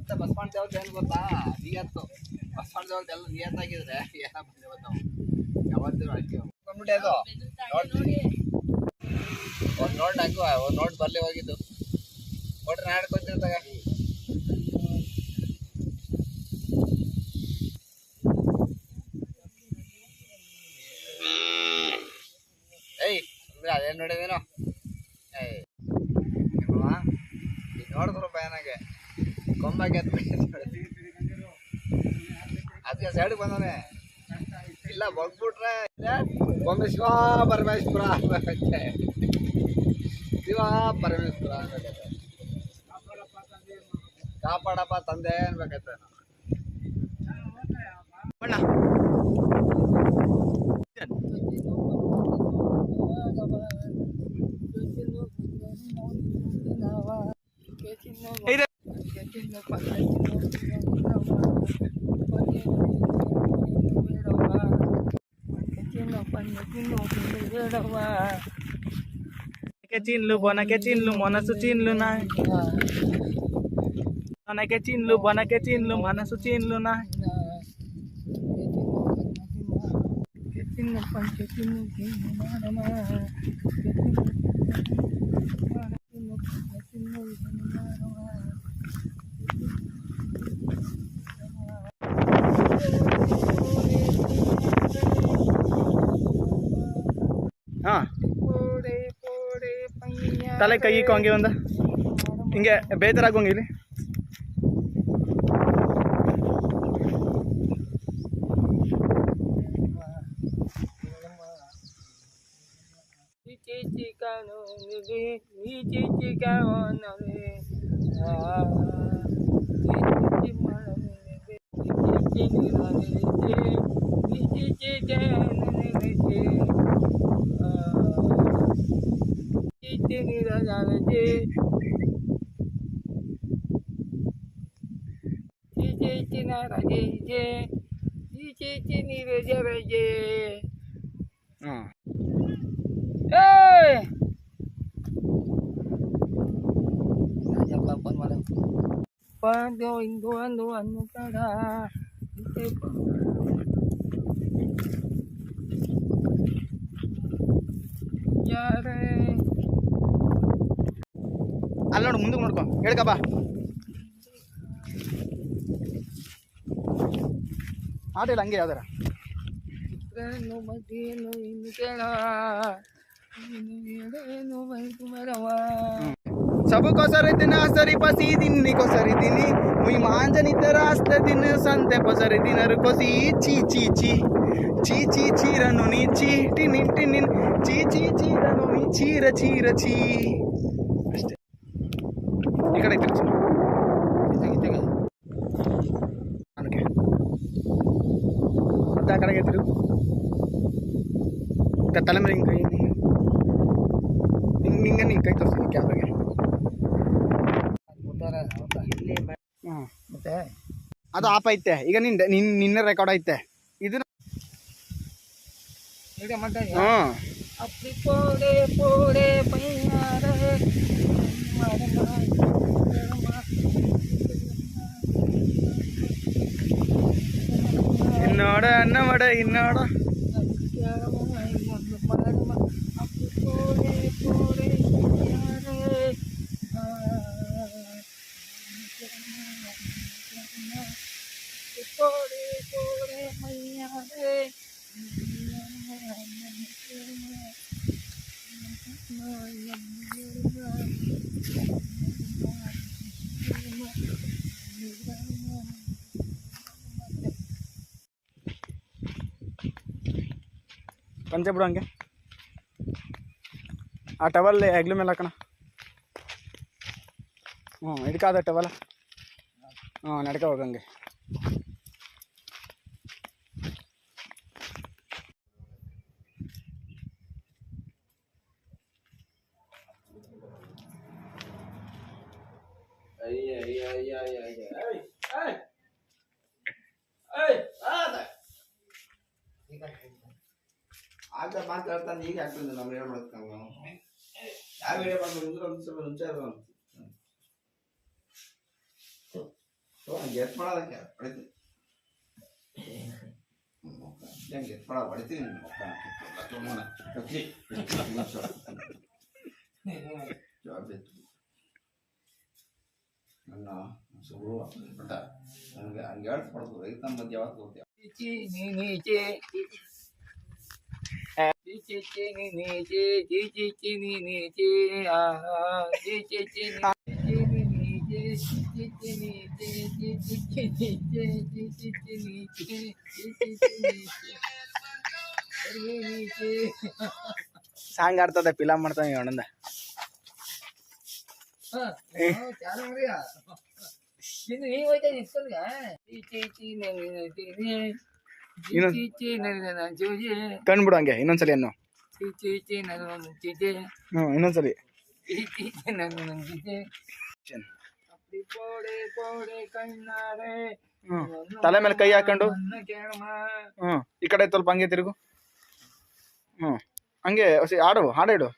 ಮತ್ತೆ ಬಸವಣ್ಣ ದೇವ್ರದ್ದು ಏನು ಗೊತ್ತಾ, ನಿಯತ್ತು. ಬಸವಣ್ಣ ದೇವ್ರದ್ದು ಎಲ್ಲ ನಿಯತ್ತಾಗಿದ್ರೆ ಏನ ಬಂದೆ ಬರ್ತಾವ ಯಾವತ್ತೂ ಅಷ್ಟೇ ಬಂದ್ಬಿಟ್ಟೆ. ಅದು ಒಂದು ನೋಟ್ ಹಾಕುವ, ಒಂದು ನೋಟ್ ಬರ್ಲಿ ಹೋಗಿದ್ದು ಕೊಟ್ರೆ ನಾಡ್ಕೊತಿರ್ತಾಗ. ಏಯ್ ಅಂದ್ರೆ ಅದೇನು ನೋಡಿದೇನೋ. ಏಯ್ ನೋಡಿದ್ರು ಭಯನಾಗೆ ಕೊಂಬಾಗೆ ಅದಕ್ಕೆ ಸೈಡ್ ಬಂದವನೆ ಇಲ್ಲ ಬಗ್ಬಿಟ್ರೆ ಕೊಂಬೆ ಶಿವ ಪರಮೇಶ್ವರ ಅನ್ಬೇಕಂತೆ. ಶಿವ ಪರಮೇಶ್ವರ ಅನ್ಬೇಕಂತೆ. ಕಾಪಾಡಪ್ಪ ತಂದೆ ಅನ್ಬೇಕಂತೆ. चिन्लु बनके चिन्लु मनसु चिन्लु ना बनके चिन्लु बनके चिन्लु मनसु चिन्लु ना हाँ ತಲೆ ಕೈ ಇಕ್ಕೋ ಹಂಗೆ ಒಂದು ಹಿಂಗೆ ಬೇಜಾರಾಗು ಹಂಗೆ ಇಲ್ಲಿ ಅಲ್ಲಿ ನೋಡು ಮುಂದಕ್ಕೆ ನೋಡ್ಕೊ ಹೇಳ್ಕ ಬಾ ಆಟ ಇಲ್ಲ ಹಂಗೆ ಯಾವ್ದಾರ सबको सरी दिन सरी पसी दिन को सरी दिन मुई मांजनी रास्ते दिन संते पसरी दिन कोसी ची ची ची ची ची चीरनु नी ची टिन टिन ची ची चीरनु नी चीर चीर ची ಅಷ್ಟೇ ಈ ಕಡೆ ತಿರುಚು ನನಗೆ ಮತ್ತೆ ಆ ಕಡೆಗೆ ತಿರುಗು ತಲೆ ಮೇಲೆ ಹಿಂಗೆ ಕೈ ಹಿಂಗೆ ನೀ ಕೈ ತೋರಿಸ್ತೀನಿ ಕ್ಯಾಮ್ರಾಗೆ. ಮತ್ತೆ ಅದು ಆಪ್ ಐತೆ ಈಗ ನಿನ್ನೆ ರೆಕಾರ್ಡ್ ಐತೆ ಇದು ಇನ್ನೋಡ ಅನ್ನವಡ ಇನ್ನೋಡ ಪಂಚೆ ಬಿಡು ಹಂಗೆ ಆ ಟವಲ್ ಹೆಗ್ಲ ಮೇಲೆ ಹಾಕೋಣ. ಹಿಡ್ಕಾದ ಟವಲ್ ನಡ್ಕ ಹೋಗಂಗೆ. ಆಗ ಮಾತಾಡ್ತಾನೆ ಈಗ ಆಗ್ತದೆ ನಮ್ಮ ಏನು ಮಾಡೋದು ಯಾವ ವಿಡಿಯೋ ಮಾಡ್ಬೋದು ಒಂದು ಸ್ವಲ್ಪ ಮುಂಚೆ ಗೆಟ್ ಮಾಡೋದಕ್ಕೆ ಹೊಡಿತೀನಿ ಗೆಟ್ ಮಾಡೋ ಹೊಡಿತೀನಿ ನನ್ನ ಸುಳ್ಳು ಬಟ್ ನನಗೆ ಹಂಗೆ ಹೇಳ್ಸ್ಬಾರ್ದು ರೈತ ಮಧ್ಯ ಯಾವತ್ತು ಹೋಗ್ತೀಯ ಸಾಂಗ್ ಆಡ್ತದೆ ಫಿಲಮ್ ಮಾಡ್ತಾನೆ ಅಣ್ಣಂದ ಕಣ್ಬಿಡು ಹಂಗೆ ಇನ್ನೊಂದ್ಸಲಿ ಅನ್ನು ಇನ್ನೊಂದ್ಸಲಿ ತಲೆ ಮೇಲೆ ಕೈ ಹಾಕೊಂಡು ಈ ಕಡೆ ಸ್ವಲ್ಪ ಹಂಗೆ ತಿರುಗು ಹಂಗೆ ಹಾಡು ಹಾಡು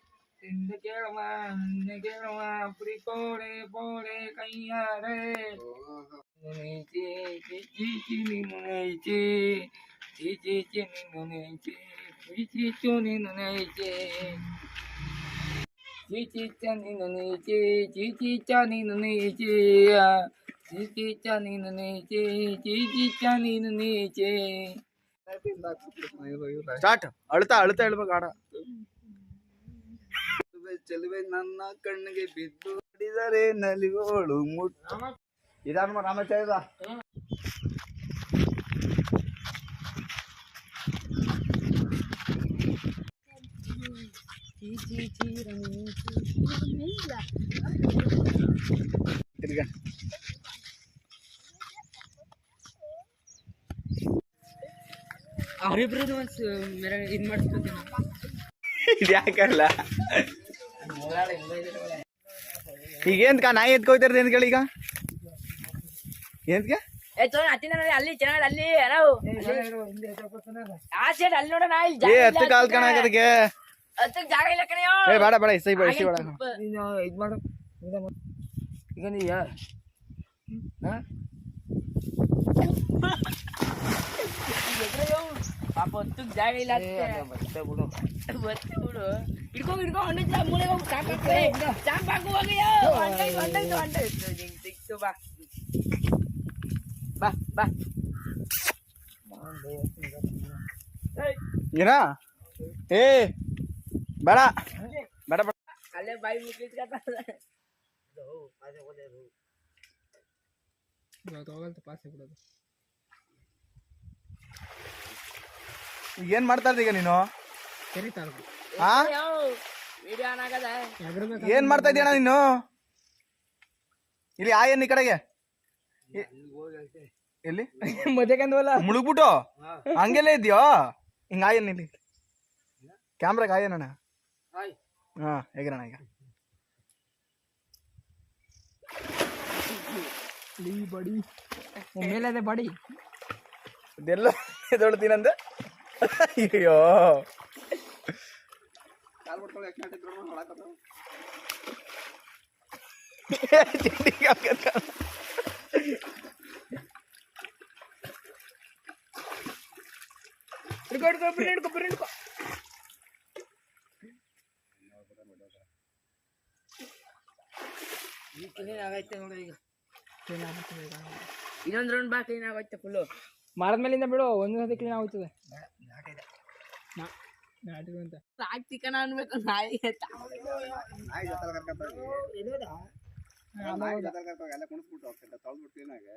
ಸ್ಟಾರ್ಟ್ ಅಳ್ತಾ ಅಳ್ತಾ ಹೇಳ್ಬೇಕು ಹಾಡ ಚೆಲುವೆ ನನ್ನ ಕಣ್ಣಿಗೆ ಬಿದ್ದು ಹಿಡಿದರೆ ನಲಿಗೋಳು ಮುಟ್ಟು ಇದಾನ ರಾಮಾಚಾರ್ಯ ತಿರ್ಗ ಅವರಿಬ್ರದ್ದು ಒಂದು ಇದು ಮಾಡಿಸ್ಕೊತೀನಿ ಇದು ಯಾಕಲ್ಲ ಈಗ ಏನ್ಕ ನಾಯಿ ಎತ್ಕೋಯ್ತಾರ ಏನ್ಗಳು ಈಗ ಏನ್ಕ ಅಲ್ಲಿ ಚೆನ್ನಾಗಿ ಅಲ್ಲಿ ನಾವು ಆ ಸೈಡ್ ಅಲ್ಲಿ ನೋಡೋಣ ಏ ಹತ್ತು ಕಾಲ್ ಕಣ ಅದಕ್ಕೆ ಹತ್ತಕ್ಕೆ ಜಾಗ ಇಲ್ಲ ಕಣೆಯೋ ಏ ಬೇಡ ಬೇಡ ಇಸೈ ಬೇಡ ಇಸಿ ಬೇಡ ನೀನು ಇದು ಮಾಡು ಈಗ ನೀಯ ಪಾಪ ಹೊತ್ತಕ್ಕೆ ಜಾಗ ಇಲ್ಲ ಬತ್ತೆ ಬಿಡು ಹಿಡ್ಕೊ ಹಿಡ್ಕೊ ಹೊಂಡ ಮೂಲೆ ಹೋಗಿ ಚಾಂಪ್ ಹಾಕು ಹೋಗಯ್ಯ ಸಿಕ್ತು ಬಾ ಬಾ ಬಾ ಏನ ಏ ಬೇಡ ಬೇಡ ಬೇಡ ಅಲ್ಲೇ ಬಾಯಿ ಮುಚ್ಚಿಸ್ಕೊತ ಏನ್ ಮಾಡ್ತಾ ಇದ್ದ ಈಗ ನೀನು ಏನ್ ಮಾಡ್ತಾ ಇದೀಯಣ್ಣ ನೀನು ಇಲ್ಲಿ ಆಯನ್ ಈ ಕಡೆಗೆ ಎಲ್ಲಿ ಮುಳುಗ್ಬಿಟ್ಟು ಹಂಗೆಲ್ಲ ಇದ್ಯೋ ಹಿಂಗ ಆಯನ್ ಇಲ್ಲಿ ಕ್ಯಾಮ್ರಾಗ ಆಯನಣ್ಣ ಹಾ ಹೇಗಿರೋಣ ಈಗ ಬಡಿ ಮೇಲದೆ ಬಡಿ ಇದೆಲ್ಲ ಎದೊಳ್ತೀನಂದ ಅಯ್ಯೋ ಇನ್ನೊಂದು ರೌಂಡ್ ಬಾ ಕ್ಲೀನ್ ಆಗೋಯ್ತು ಫುಲ್ಲು ಮರದ ಮೇಲಿಂದ ಬಿಡು ಒಂದು ಸತಿ ಕ್ಲೀನ್ ಆಗುತ್ತದೆ ಚಿಕನ್ ಅನ್ಬೇಕು ನಾಯಿ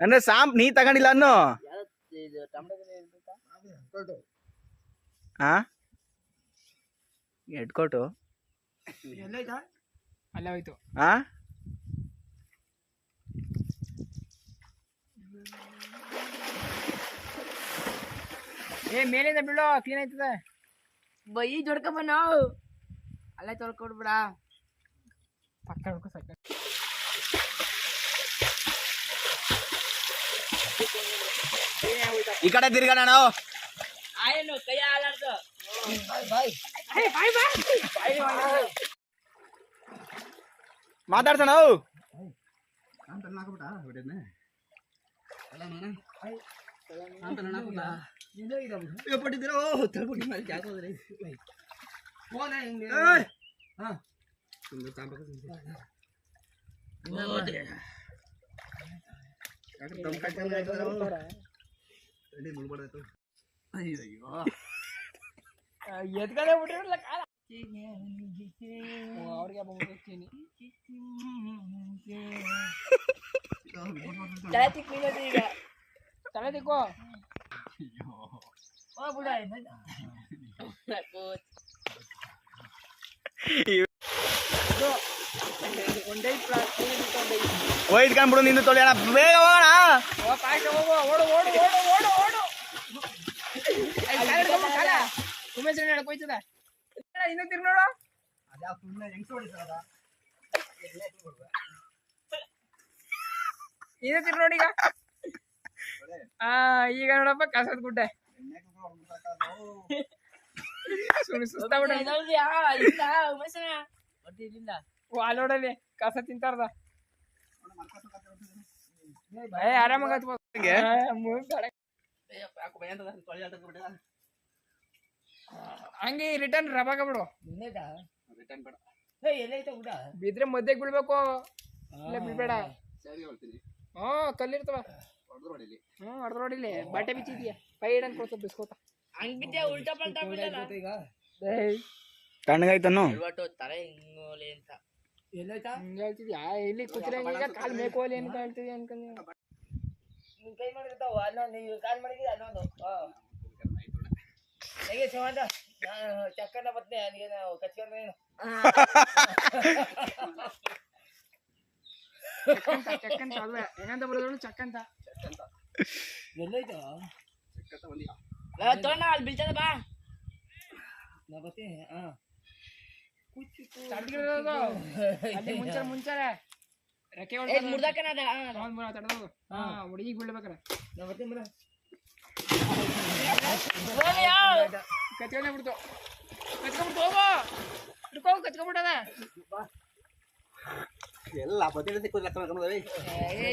ಅಂದ್ರೆ ಸಾಂಪ್ ನೀ ತಗೊಂಡಿಲ್ಲ ಅನ್ನು ಎಡ್ಕೊಟ್ಟು ಅಲ್ಲೇ ಹೋಯ್ತು ಹಾ ಏ ಮೇಲಿಂದ ಬಿಡು ಕ್ಲೀನ್ ಆಯ್ತದೆ ಬೈ ಜೊಡ್ಕೊಂಬ ನಾವು ಅಲ್ಲೇ ತೊಳ್ಕೊಡ್ಬಿಡ ಪಕ್ಕ ಹೊಡ್ಕೊ ಸಾಕ ಈ ಕಡೆ ತಿರ್ಗೋಣ ನಾವು ಆಯನು ಕೈ ಹಾಲಾಡ್ದು ಮಾತಾಡ್ಸೋಣ ನಾವು ಎತ್ಕಡೆ ಬಿಟ್ಟಿರಲ್ಲ ಕಾಲ ಅವ್ರಿಗೆ ತಲೆ ತಿಕ್ ಈಗ ತಲೆ ತಿಕ್ಕೋ ಬಿಡ ಒಯ್ದ್ಕೊಂಡ್ಬಿಡು ನಿಂದು ತೊಳೆಯೋಣ ಬೇಗ ಹೋಗೋಣ ಓಡು ಓಡು ಓಡು ಓಡು ಓಡು ಉಮೇಶ್ ಹೇಳ್ಕೊಯ್ತದ ಇನ್ನ ತಿರ್ಗಿ ನೋಡು ಇನ್ನ ತಿರ್ಗಿ ನೋಡಿ ಈಗ ನೋಡಪ್ಪ ಕಸದ ಗುಡ್ಡೆ ಅಲ್ಲೋಡಲ್ಲಿ ಕಸ ತಿಂತಾರ್ದ ಆರಾಮಾಗ ಹಂಗೆ ರಿಟರ್ನ್ ರಬಾಗ ಬಿಡು ಬಿದ್ರೆ ಮಧ್ಯೆ ಬೀಳ್ಬೇಕು ಇಲ್ಲ ಬೀಳ್ಬೇಡ ಕಲ್ಲಿರ್ತವ ಅರ್ಧ ನೋಡಿಲಿ ಬಟ್ಟೆ ಬಿಚ್ಚಿದ್ಯಾ ಕೈ ಹಿಡಂಗ್ ಕೊಡ್ತ ಬಿಸ್ಕೋತ ಹಂಗಿದ್ಯಾ ಉಲ್ಟಾ ಪಲ್ಟಾ ತಣ್ಣಗಾಯ್ತನ್ನು ತಲೆ ಹಿಂಗೋಲಿ ಅಂತ ಹೇಳ್ತಿದ್ಯಾ ಇಲ್ಲಿ ಕೂತ್ರಂಗ ಕಾಲ್ ಮೇಕೋಲಿ ಅಂತ ಹೇಳ್ತಿದ್ಯಾ ಅನ್ಕೊಂಡಿ ನೀನ್ ಕೈ ಮಾಡಿರ್ತಾವ ಅನ್ನೊಂದು ನೀವು ಕಾಲ್ ಮಾಡಿದ್ಯಾ ಅನ್ನೊಂದು ಹೇಗೆ ಸಮಾಜ ಚಕ್ಕಂದ ಬತ್ನೆ ಅಲ್ಲಿಗೆ ಕಚ್ಕೊಂಡ್ರೇನು ಚಕ್ಕಂತ ಅಲ್ವೇ ಹೆಂಗಂತ ಬರೋದು ಚಕ್ಕಂತ ಎಲ್ಲೈತ ತೋಣ ಅಲ್ಲಿ ಬೀಳ್ತದ ಬಾ ನಾ ಬತ್ತಿ ಮುಂಚಾರೆ ರೆಕ್ಕೆ ಮುರ್ದಾಕನದ ತಡದು ಹುಡುಗಿ ಬೀಳ್ಬೇಕಾರ ನಾ ಬರ್ತೀನಿ ಬರ ಕಚ್ಕೊಂಡೆ ಬಿಡ್ತು ಕಚ್ಕೊಂಡ್ಬಿಡ್ತು ಹೋಗೋ ಹಿಡ್ಕೋ ಕಚ್ಕೊಂಡ್ಬಿಟ್ಟದ ಎಲ್ಲ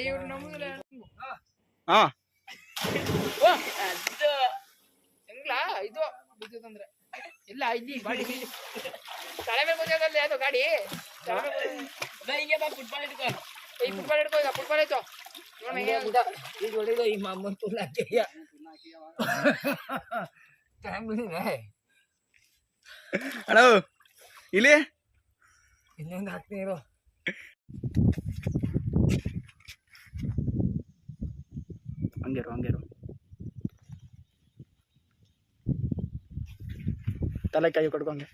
ಇವ್ರು ನಮ್ಮದಿಲ್ಲ ಹೆಂಗ್ಲಾ ಇದು ಬಿದ್ದದಂದ್ರೆ ಇಲ್ಲ ಇಲ್ಲಿ ಗಾಡಿ ತಲೆ ಮೇಲೆ ಕೂತದಲ್ಲಿ ಅದು ಗಾಡಿ ಹಿಂಗೆ ಬಾ ಫುಟ್ಬಾಲ್ ಇಟ್ಕೋ ಈ ಫುಟ್ಬಾಲ್ ಇಟ್ಕೋ ಈಗ ಫುಟ್ಬಾಲ್ ಆಯ್ತು ಈಗ ಹೊಡಿದು ಈ ಮಾಮೂಲ್ ತುಲ್ಲ ಅಣ್ಣ ಇಲ್ಲಿ ಇನ್ನೊಂದು ಹಾಕ್ತೀನಿ ಇರೋ ಹಂಗೇರು ತಲೆ ಕೈ ಕೊಡ್ಕೊಂಗೆ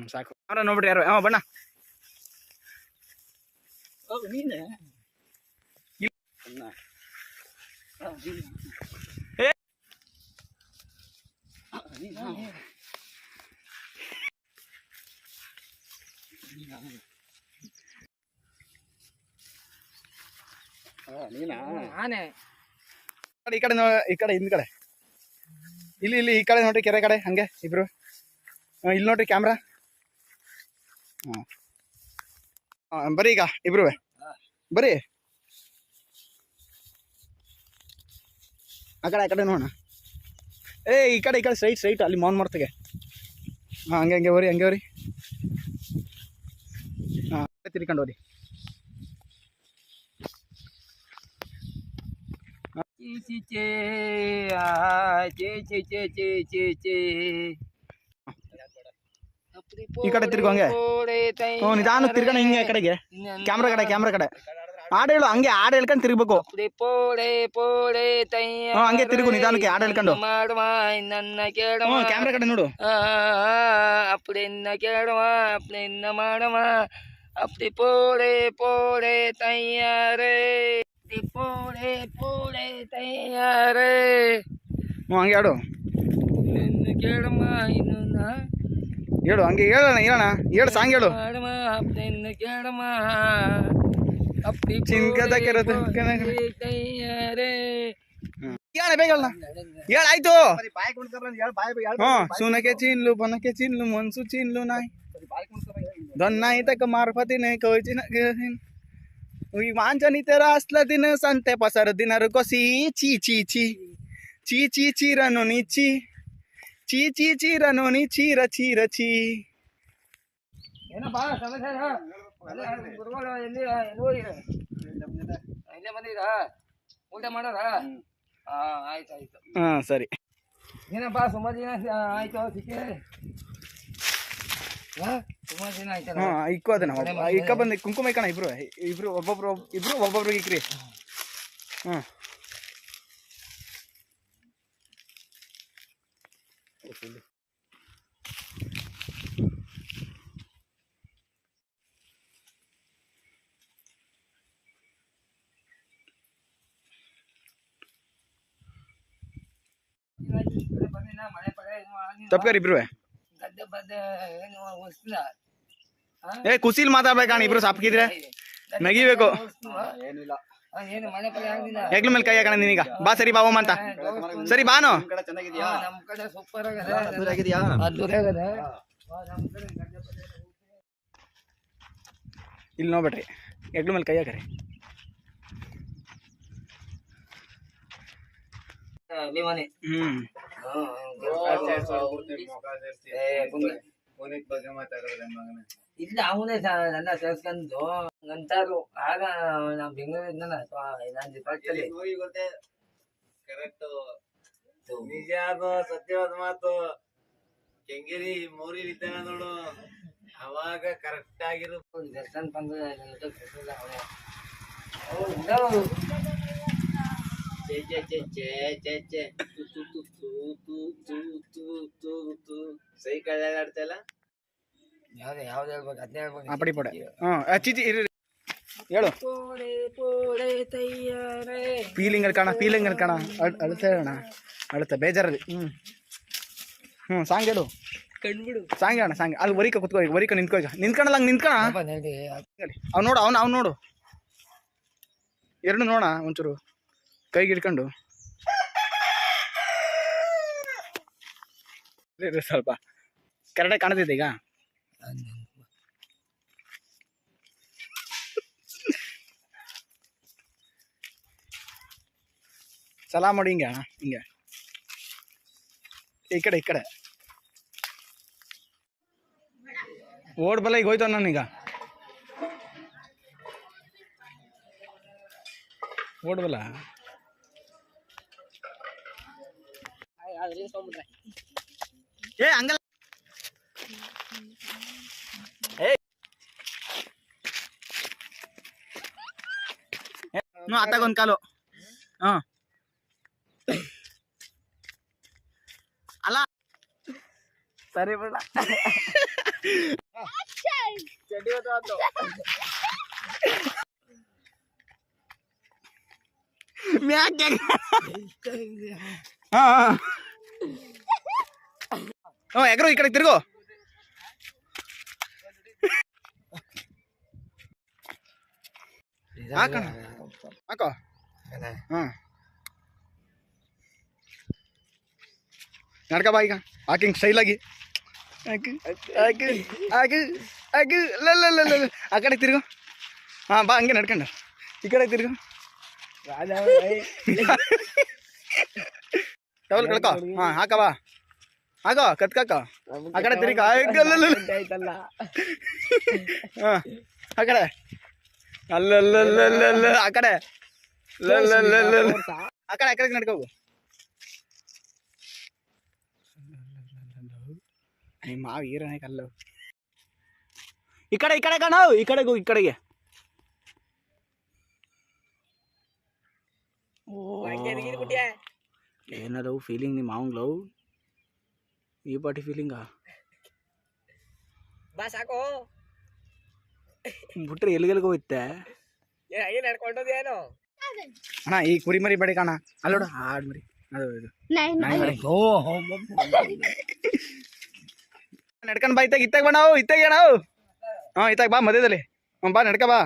ಸಾಕು ಅವ್ರ ನೋಡ್ಬಿಟ್ರಿ ಯಾರು ಬಣ್ಣ ನೀನೆ ಆನೆ ಈ ಕಡೆ ಈ ಕಡೆ ಹಿಂದ್ಗಡೆ ಇಲ್ಲಿ ಈ ಕಡೆ ನೋಡ್ರಿ ಕೆರೆ ಕಡೆ ಹಂಗೆ ಇಬ್ರು ಇಲ್ಲಿ ನೋಡ್ರಿ ಕ್ಯಾಮ್ರಾ ಬರೀ ಈಗ ಇಬ್ರು ಬರೀ ಆ ಕಡೆ ನೋಡೋಣ ಈ ಕಡೆ ಸ್ಟ್ರೈಟ್ ಅಲ್ಲಿ ಮೌನ್ ಮಾಡ್ತಿಗೆ ಹಂಗೆ ಹೋರಿ ತಿರ್ಕೊಂಡು ಹೋರಿ ಈ ಕಡೆ ತಿರ್ಗು ಹಂಗೆ ನಿಧಾನ ತಿರ್ಗೋಣ ಹಿಂಗೆ ಕಡೆಗೆ ಕ್ಯಾಮ್ರಾ ಕಡೆ ಹಾಡು ಹೇಳು ಹಂಗೆ ಹಾಡು ಹೇಳ್ಕೊಂಡು ತಿರ್ಬೇಕು ಹಂಗೆ ತಿರುಗು ನಿಧಾನಕ್ಕೆ ಹಾಡು ಹೇಳ್ಕೊಂಡು ನನ್ನ ಕೇಳ ಕ್ಯಾಮ್ರಾ ಕಡೆ ನೋಡು ಅಪ್ಪಡಿನ್ನ ಕೇಳುವ ಅಪ್ಪಡಿನ್ನ ಮಾಡುವ ಅಪ್ಪಡಿ ಪೋಡೆ ತಯ್ಯಾರೇ ಪೋಡೆ ತಯ್ಯಾರೇ ಹಂಗೆ ಹಾಡು ನಿನ್ನ ಕೇಳಮ್ಮ ಇನ್ನು ಹೇಳು ಹಂಗೆ ಹೇಳೋಣ ಹೇಳು ಸಾಂಗ್ ಹೇಳು ಅಪ್ಪಡಿನ್ನ ಕೇಳಮ್ಮ ಅಪ್ಪಡಿ ತಯ್ಯಾರೇ ಬೇಗ ಹೇಳಾಯ್ತು ಸುನಕೆ ಚಿನ್ಲು ಬನಕೆ ಚಿನ್ಲು ಮನ್ಸು ಚಿನ್ಲು ನಾಯ್ ದೊನ್ನಾಯಿ ತಕ ಮಾರ್ಫತಿನೇ ಕವಚಿನ ಈ ಮಾಂಜನಿ ತರ ಅಸ್ಲ ದಿನ ಸಂತೆ ಪಸರ ದಿನರು ಕೊಸಿ ಚೀ ಚೀ ಚೀ ಚೀ ಚೀ ಚೀರನು ನೀ ಚೀ ಚೀ ಚೀ ಚೀರನು ನೀ ಚೀರ ಚೀರ ಚೀ. ಏನಪ್ಪಾ ಸಮಾಚಾರ? ಗುರುಗಳು ಎಲ್ಲಿ ಹೋಗಿರ? ಇಲ್ಲೇ ಬಂದಿರಾ? ಊಟ ಮಾಡೋರ? ಆಯ್ತು ಆಯ್ತು. ಹಾ ಸರಿ. ಏನಪ್ಪಾ ಸುಮಾರು ದಿನ ಆಯ್ತು ಸಿಕ್ಕಿ? ಸುಮಾರು ದಿನ ಆಯ್ತಲ್ಲ. ಹಾ ಇಕ್ಕೋ ಅದನ್ನ ಇಕ್ಕ ಬಂದು ಕುಂಕುಮ ಇಕ್ಕಣ ಇಬ್ರು ಒಬ್ಬೊಬ್ರಿಗೆ ಇಕ್ರಿ. ಹ್ಮ್ ತಪ್ಕರಿ ಇಬ್ರು. ಗದ್ದೆ ಬದ್ದೆ ಏನು ಹೊಸ್ತಿಲ್ಲ. ಏ ಕುಸಿಲ್ ಮಾತಾಡ್ಬೇಕಣ್ಣ ಇಬ್ರು ಸಾಪ್ಕಿದ್ರೆ ನಗಿಬೇಕು. ಏನಿಲ್ಲ. ಏನು ಮಳೆ ಪಳೆ ಆಗ್ಲಿಲ್ಲ. ಹೆಗ್ಲ ಮೇಲೆ ಕೈ ಹಾಕಣ ನೀನೀಗ. ಬಾ ಸರಿ ಬಾ ಹೋಮಂತ. ಸರಿ ಬಾನು. ಚೆನ್ನಾಗಿದ್ಯಾ? ನಮ್ ಕಡೆ ಸೂಪರ್ ಆಗಿದ್ಯಾ? ಅದ್ದೂರಿ ಆಗದ. ನಮ್ ಕಡೆ ಗದ್ದೆ ಬದ್ದೆ ಇಲ್ಲಿ ನೋಡ್ಬೇಡ್ರಿ, ಹೆಗ್ಲ ಮೇಲೆ ಕೈ ಹಾಕರಿ. ಅಭಿಮಾನಿ. ಇಲ್ಲ ಅವನೇ ನನ್ನ ಸೇರ್ಸ್ಕೊಂಡು ಅಂತಾರು. ಆಗ ನಾವ್ ಬೆಂಗಳೂರಿಂದ ನಾನು ಪಕ್ಕದಲ್ಲಿ ಕರೆಕ್ಟ್ ನಿಜ ಅದು ಸತ್ಯವಾದ ಮಾತು. ಕೆಂಗೇರಿ ಮೌರಿ ಇದ್ದಾನ ನೋಡು, ಅವಾಗ ಕರೆಕ್ಟ್ ಆಗಿರೋ ದರ್ಶನ್ ಬಂದು ಸೈಕಲ್ ಆಡ್ತಲ್ಲ. ಯಾವ್ದು ಯಾವ್ದು ಹೇಳ್ಬೇಕು ಅದ್ನೇ ಹೇಳ್ಬೇಕು. ಪಡಿ ಪಡೆ. ಚೀಚಿ ಇರಿ ಹೇಳು. ಫೀಲಿಂಗ್ ಅಲ್ಲಿ ಕಾಣ, ಫೀಲಿಂಗ್ ಅಲ್ಲಿ ಕಾಣ. ಅಳ್ತಾ ಅಣ್ಣ, ಅಳ್ತಾ ಬೇಜಾರಲ್ಲಿ. ಸಾಂಗ್ ಹೇಳು. ಕಂಡ್ಬಿಡು ಸಾಂಗ್ ಅಣ್ಣ, ಸಾಂಗ್. ಅಲ್ಲಿ ವರಿಕ ಕುತ್ಕೋ, ವರಿಕ ನಿಂತ್ಕೋ. ಈಗ ನಿಂತ್ಕೊಳ್ಳಲ್ಲ, ಹಂಗೆ ನಿಂತ್ಕೋಣ. ಅವ್ನು ನೋಡು, ಅವ್ನು ನೋಡು, ಎರಡು ನೋಡ ಒಂಚೂರು ಕೈಗೆ ಹಿಡ್ಕೊಂಡು ಸ್ವಲ್ಪ ಕರೆಕ್ಟಾಗಿ ಕಾಣ್ತಿದ್ದೆ ಈಗ. ಸಲಾಮ್ ಮಾಡಿ ಹಿಂಗೆ ಅಣ್ಣ, ಹಿಂಗೆ ಈ ಕಡೆ ಓಡ್ ಬಲ್ಲ. ಈಗ ಹೋಯ್ತು ನಾನೀಗ ಓಡ್ಬಲ್ಲ. ಏ ಹಂಗಲ್ಲ, ಅತ್ತಾಗೊಂದು ಕಾಲು. ಅಲ್ಲ ಸರಿ ಬಿಡ. ಎಗರು ಈ ಕಡೆ ತಿರ್ಗೋ. ಹಾಕೋ ನಡ್ಕ ಬಾ ಈಗ. ಹಾಕಿಂಗ್ ಸ್ಟೈಲ್ ಆಗಿ ಆ ಕಡೆ ತಿರ್ಗು. ಬಾ ಹಂಗೆ ನಡ್ಕೊಂಡು ಈ ಕಡೆ ತಿರ್ಗು. ಟವಲ್ ಕಳ್ಕೊ. ಹಾಕವ, ಹಾಕೋ ಕತ್ಕಾಕ. ಆ ಕಡೆ ತಿರ್ಗ. ಆ ಕಡೆ ಅಲ್ಲಲ್ಲ ಆ ಕಡೆ ಆ ಕಡೆ ನಡ್ಕೋಗು. ನಿಮ್ಮ ಮಾವ ಈರನೇ ಕಲ್ಲು. ಈ ಕಡೆ ಕಣ, ಈ ಕಡೆಗೆ ಹೋಗಿ, ಈ ಕಡೆಗೆ. ಏನದವು ಫೀಲಿಂಗ್ ನಿಮ್ಮ ಮಾವಂಗ್ಲವು? ಈ ಪಾಟಿ ಫೀಲಿಂಗಾ ಬಾ ಸಾಕು ಬಿಟ್ರೆ ಎಲ್ಲಿಗೆಲ್ಗೆ ಹೋಗುತ್ತೆ ನಡ್ಕೊಂಡೋದೇನು ಅಣ್ಣ. ಈ ಕುರಿ ಮರಿ ಬೇಡ ಕಣ, ಅಲ್ಲೋಡ ಹಾಡ್ ಮರಿ. ಅದು ನಡ್ಕೊಂಡ್ ಬಾ. ಇತ್ತಾಗ ಬಾ, ನಾವು ಇತ್ತಾಗ ನಾವು. ಇತ್ತಾಗ ಬಾ ಮಧ್ಯದಲ್ಲಿ. ಬಾ ನಡ್ಕ ಬಾ.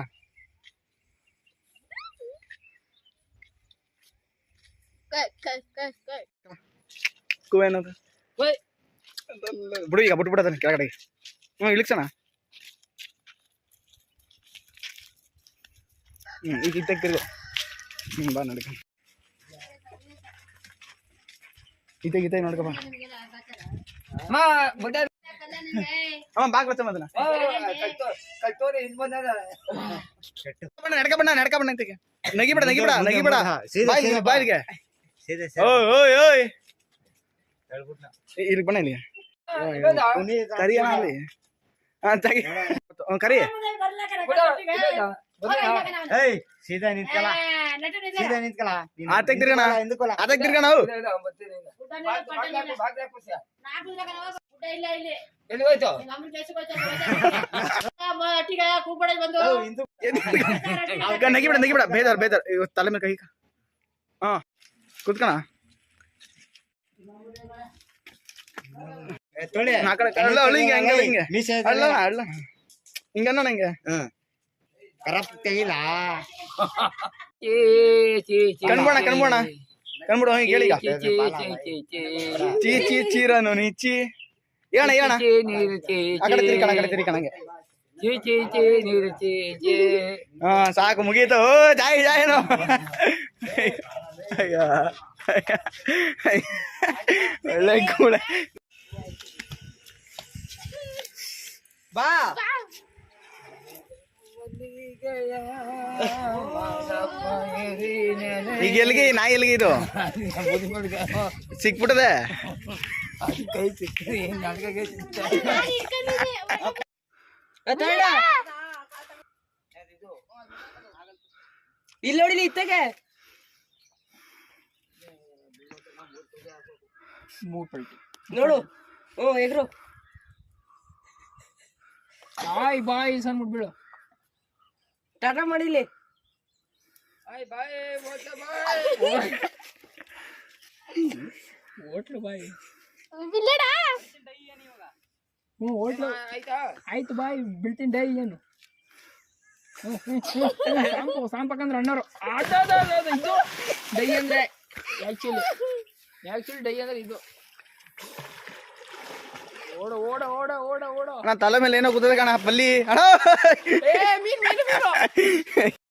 ಕುವೇನದು ಬಿಡು, ಈಗ ಬಿಟ್ಬಿಡೋದನ್ನ ಕೆಳಗಡೆ. ಇಳಿಸೋಣ. ಈಗ ತಿರ್ಗ ಬಾ ನಡ್ಕ ಈತ ನೋಡ್ಕೊ ಬಾ ಅಮ್ಮ ಬಾಕ್ ಬಚ್ಚ ಮದನ ನಡ್ಕ ಬಣ್ಣ ಇಂತಿಗೆ ನಗಿಬೇಡ ಬಾಯಿಗೆ ಓಯ್ ಓಯ್ ಇಲ್ಲಿ ಬಣ್ಣ ಇಲ್ಲಿ ಕರಿ ಅಲ್ಲಿ ಕರಿ ಸೀದಾ ನಿಂತ್ಕಲ ಆತಕ್ ತಿರ್ಗಣ ನಾವು ಎಲ್ಲಿ ಹೋಯ್ತು ನಗಿಬೇಡ ಬೇದಾರ್ ತಲೆ ಮೇಲೆ ಕೈ ಹಾ ಕುತ್ಕಣ ಹಿಂಗಣ್ಣ ನಂಗೆ ಕಣ್ಬೋಣ ಕಣ್ಬಿಡು ಹಂಗೆ ಕೇಳಿ ಚೀ ಚೀರನು ನೀ ಚೀ ಏಣ ಆ ಕಡೆ ತಿರ್ಕಣಂಗೆ ಹಾ ಸಾಕು ಮುಗೀತು ಜಾಯಿನೋ ಒಳ್ಳೆ ಕೂಡ ಬಾ ಈಗ ಎಲ್ಗಿ ನಾ ಎಲ್ಗಿ ಇದು ಸಿಕ್ಬಿಟ್ಟದೆ ಇಲ್ಲಿ ನೋಡಿಲಿ ಇತ್ತಗೆ ನೋಡು ಎಗ್ರು ಬಾಯ್ ಸಣ್ಣ ಮುಟ್ಬಿಡು ಟಾಟಾ ಮಾಡಿಲಿ ಹೋಟ್ಲು ಬಾಯ್ ಹೋಟ್ಲು ಆಯ್ತು ಬಾಯ್ ಬೀಳ್ತೀನಿ ಡೈ ಏನು ಸಾಂಪಕಂದ್ರೆ ಅಣ್ಣರು ಇದು ಡೈ ಅಂದ್ರೆ ಆಕ್ಚುಲಿ ಡೈ ಅಂದ್ರೆ ಇದು ನಾ ತಲೆ ಮೇಲೆ ಏನೋ ಕೂತದೆ ಕಣ ಬಲ್ಲಿ ಅಣ್ಣ ಮೀನು